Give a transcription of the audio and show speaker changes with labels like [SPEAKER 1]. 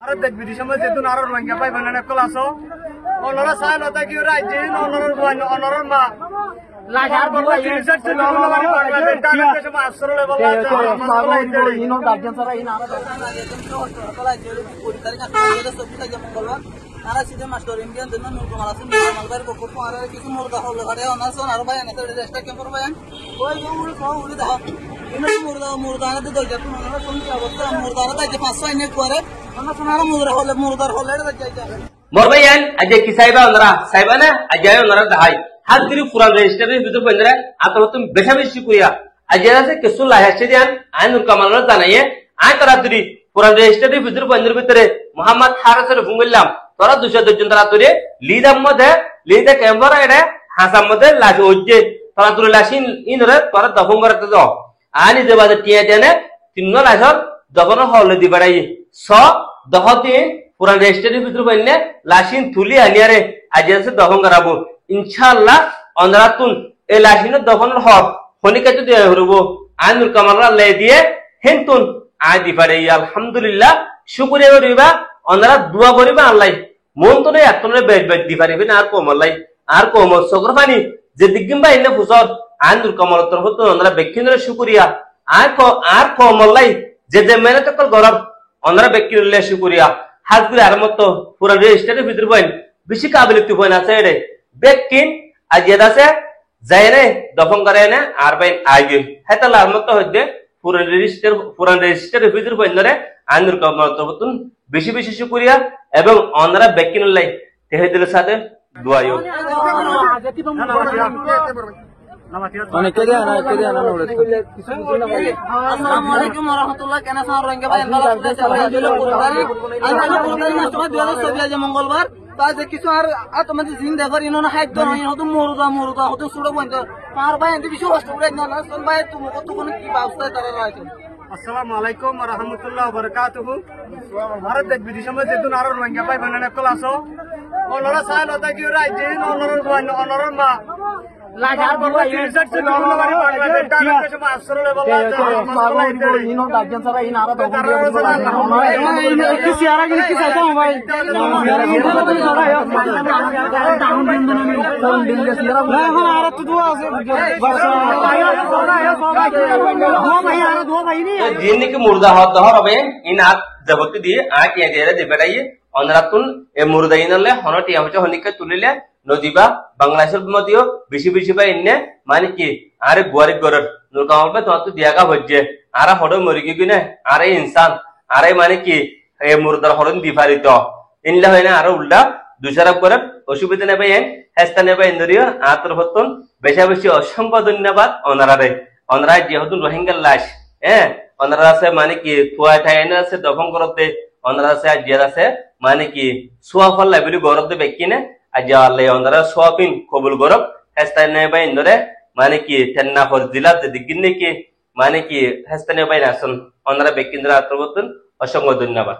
[SPEAKER 1] আর দেখবি সময় যেতুন আর রোহিঙ্গা পাই বানানে কলাসো অনরা সাইল হতা কি রাজ্যে অনরার বন অনরার মা লাগার বড় জিনিসের ছিল বাংলাদেশ বাংলাদেশ টাকা সময় আসরলে বলা যায় ইনো গার্জেন সারা ইন আর কলা জেলে পরিতারি কাছে সবটা যেমন বলবা তারা সিধে মাস্টার ইন্ডিয়ান দেন নূর কুমার আসেন মালবার কোকো আর কিছু মুরদা হল করে অনাসন আর ভাই এনে রেস্টা ক্যাম্পার ভাই ওই উড়ে উড়ে দাও ইনো মুরদা না দল যাতে ওনারা কোন কি অবস্থা মুরদারা তাকে 500 এনে করে ওনারা মুরদার হলে যাই
[SPEAKER 2] morbayan aja kisaiba onara saibana aja onara dahai hadiri puran register bidu bendera atotun beshabishi kuya aja se kesul lahasidian ainur kamalra janaye ai taraturi puran register bidu bendera bitare muhammad harasar bungillam tora 200 John taraturi lidam mode lida camera ede hasam mode lash ojje taraturi lashin inore tora dafungara to ani de bade tiya jane tinno lashor dafon hole dibarai so dahati পুরান রেজিস্ট্রির ভিতর বললে লাশিন তুলি আনিয়ারে আজেসে দহন করাবো ইনশাআল্লাহ অনরাতুন এই লাশিনের দহনের হক হনিকে যদি হরব আইনুল কামালরা লে দিয়ে হেনতুন আই দি পারে আলহামদুলিল্লাহ শুকরিয়া করিবা অনরা দোয়া করিবা আল্লাহ মন তো এতনে বেদ বেদ দি পারিবে না আর কোমলাই আর কোম সগরবানি যে দিগিমবা ইনে ফুসদ আইনুল কামাল তরফ তো অনরা বেকিনরে শুকরিয়া আর কোমলাই যে মেহনত কল গরব অনরা বেকিনলে শুকরিয়া হাজগুলি আর মতো পুরা রেজিস্টারের ভিতরে বইন বেশি কাবিলিতি বইন আছে রে বেকিন আজিয়াদ আছে যায় রে দফন করে না আর বাইন আগে হেতালা আর মতো হইতে পুরান রেজিস্টারের ভিতরে বইন রে আইনুর কমতবতুন বেশি বেশি শুকরিয়া এবং অনরা বেকিন লাই তেহেদের সাথে দোয়াইও
[SPEAKER 1] মানে কে দেয়া না বলে আসসালামু আলাইকুম ওয়া রাহমাতুল্লাহ কেন সার রোহিঙ্গা ভাই আল্লাহ আজ মঙ্গলবার তাই কিছু আর তোমাদের জিন্দা করে ইনো না খাদ্য নয় হতো মুরদা হতো সুড়ো বন্ধ আর ভাই এত বেশি কষ্ট করে না সন ভাই তুমি কত কোন কি ব্যবস্থা তারা রাখো আসসালামু আলাইকুম ওয়া রাহমাতুল্লাহি ওয়া বারাকাতুহু ভারত দেখ বিদেশ সময় যেতুন আর রোহিঙ্গা ভাই বানানে কলাসো অনরা সাইল হতা কি রাজ্যে অনরার বন অনরার মা লাগার বড় জিনিসের ছিল বাংলাদেশ টাকা সময় আসরলে বলা যায় ইনো গার্জেন সারা ইন আর কি সিয়ারা কি চাইতা ভাই এখন আর তো দোয়া আছে
[SPEAKER 2] जिन्नी की मुर्दा হবে ইনাত জগতি দিয়ে আ কি আগে দে বেড়াইয়ে অনরাতুন এ মুর্দা ইনলে হনটি আমচে হনিকে তুলিলে নদীবা বাংলাদেশের মধ্যেও বেশি বেশি বা ইন্নে মানে কি আরে গুয়ারি গরর নূর কামাল তো তো দিয়াগা হজ্জে আরা হড় মরিগি গিনে আরে ইনসান আরে মানে কি এ মুর্দার হরন দিফারিত ইনলা হয় না আরো উল্টা দুসারাপ করে অসুবিধা নেবে হেস্তা নেবে ইন্দরিয় আতর হতন বেশা বেশি অসংখ্য ধন্যবাদ অনরা যেহেতু রোহিঙ্গার লাশ অনরা আছে মানে কি থুয়া ঠাইনে আছে দফন করতে অনরা আছে জিয়ার আছে মানে কি সোয়াফল লাইব্রেরি গরতে বেকিনে আজ আল্লাহ অনরা সোয়াপিন কবুল গরব হেস্তা নেবে ইন্দরে মানে কি তেন্না ফরজিলা দিগিনে কি মানে কি হেস্তা নেবে আসন অনরা বেকিনরা আতর হতন অসংখ্য ধন্যবাদ।